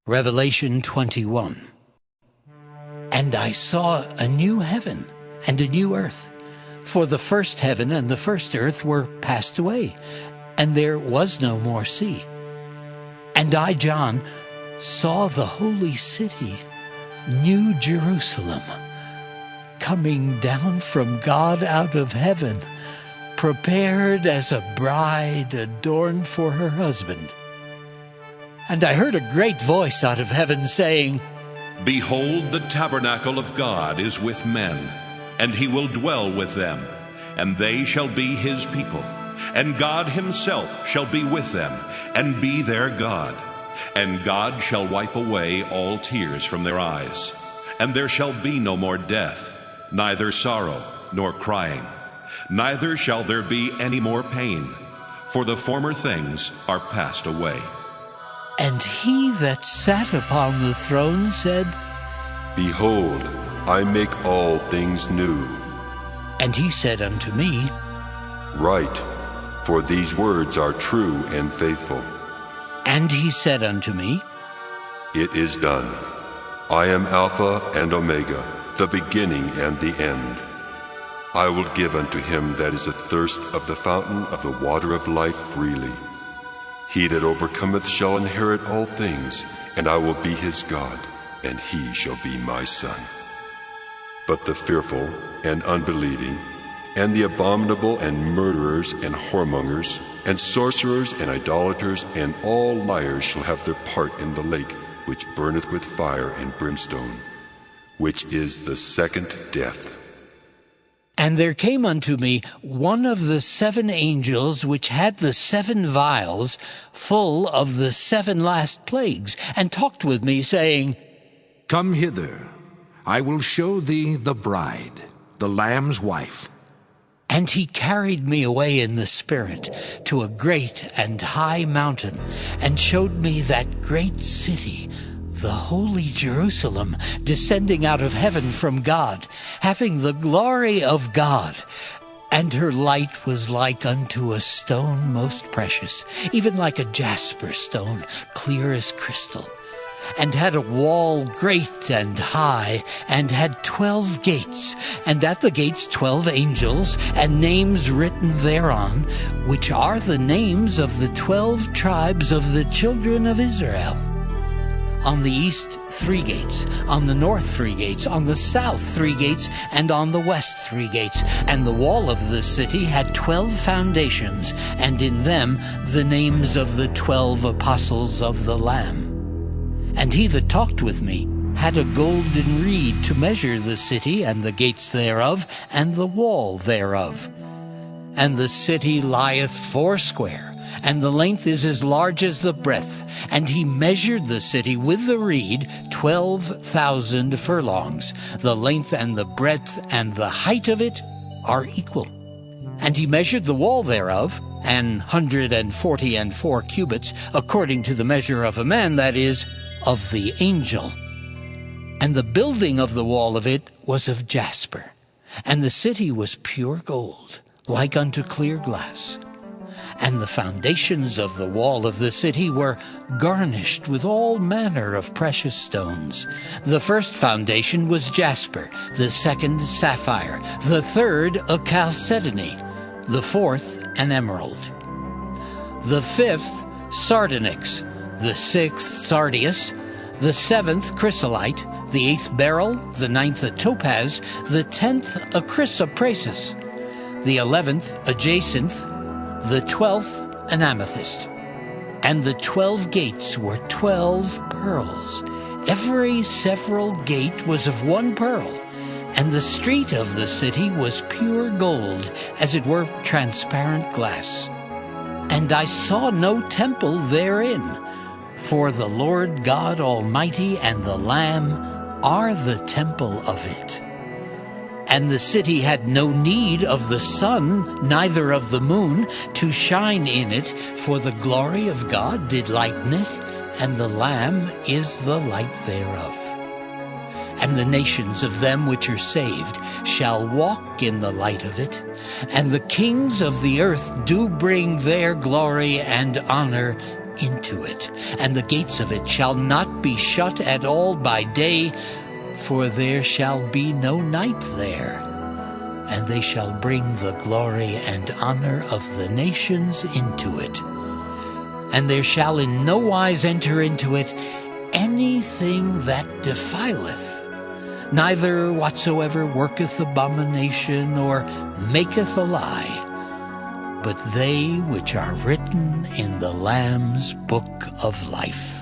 Revelation 21. And I saw a new heaven and a new earth, for the first heaven and the first earth were passed away, and there was no more sea. And I, John, saw the holy city, New Jerusalem, coming down from God out of heaven, prepared as a bride adorned for her husband. And I heard a great voice out of heaven saying, Behold, the tabernacle of God is with men, and he will dwell with them, and they shall be his people. And God himself shall be with them, and be their God. And God shall wipe away all tears from their eyes. And there shall be no more death, neither sorrow nor crying. Neither shall there be any more pain, for the former things are passed away. And he that sat upon the throne said, Behold, I make all things new. And he said unto me, Write, for these words are true and faithful. And he said unto me, It is done. I am Alpha and Omega, the beginning and the end. I will give unto him that is athirst of the fountain of the water of life freely. He that overcometh shall inherit all things, and I will be his God, and he shall be my son. But the fearful and unbelieving, and the abominable and murderers and whoremongers, and sorcerers and idolaters, and all liars shall have their part in the lake, which burneth with fire and brimstone, which is the second death. And there came unto me one of the 7 angels which had the 7 vials full of the 7 last plagues, and talked with me, saying, Come hither, I will show thee the bride, the Lamb's wife. And he carried me away in the Spirit to a great and high mountain, and showed me that great city, the holy Jerusalem, descending out of heaven from God, having the glory of God. And her light was like unto a stone most precious, even like a jasper stone, clear as crystal. And had a wall great and high, and had 12 gates, and at the gates 12 angels, and names written thereon, which are the names of the 12 tribes of the children of Israel. On the east 3 gates, on the north 3 gates, on the south 3 gates, and on the west 3 gates. And the wall of the city had 12 foundations, and in them the names of the 12 apostles of the Lamb. And he that talked with me had a golden reed to measure the city, and the gates thereof, and the wall thereof. And the city lieth foursquare, and the length is as large as the breadth. And he measured the city with the reed 12,000 furlongs. The length and the breadth and the height of it are equal. And he measured the wall thereof, 144 cubits, according to the measure of a man, that is, of the angel. And the building of the wall of it was of jasper, and the city was pure gold, like unto clear glass. And the foundations of the wall of the city were garnished with all manner of precious stones. The first foundation was jasper, the second sapphire, the third a chalcedony, the fourth an emerald, the fifth sardonyx, the 6th sardius, the 7th chrysolite, the 8th beryl, the 9th a topaz, the 10th a chrysoprasus, the 11th a jacinth, the 12th an amethyst. And the 12 gates were 12 pearls. Every several gate was of 1 pearl, and the street of the city was pure gold, as it were transparent glass. And I saw no temple therein, for the Lord God Almighty and the Lamb are the temple of it. And the city had no need of the sun, neither of the moon, to shine in it, for the glory of God did lighten it, and the Lamb is the light thereof. And the nations of them which are saved shall walk in the light of it, and the kings of the earth do bring their glory and honor into it, and the gates of it shall not be shut at all by day, for there shall be no night there. And they shall bring the glory and honor of the nations into it. And there shall in no wise enter into it anything that defileth, neither whatsoever worketh abomination or maketh a lie, but they which are written in the Lamb's book of life.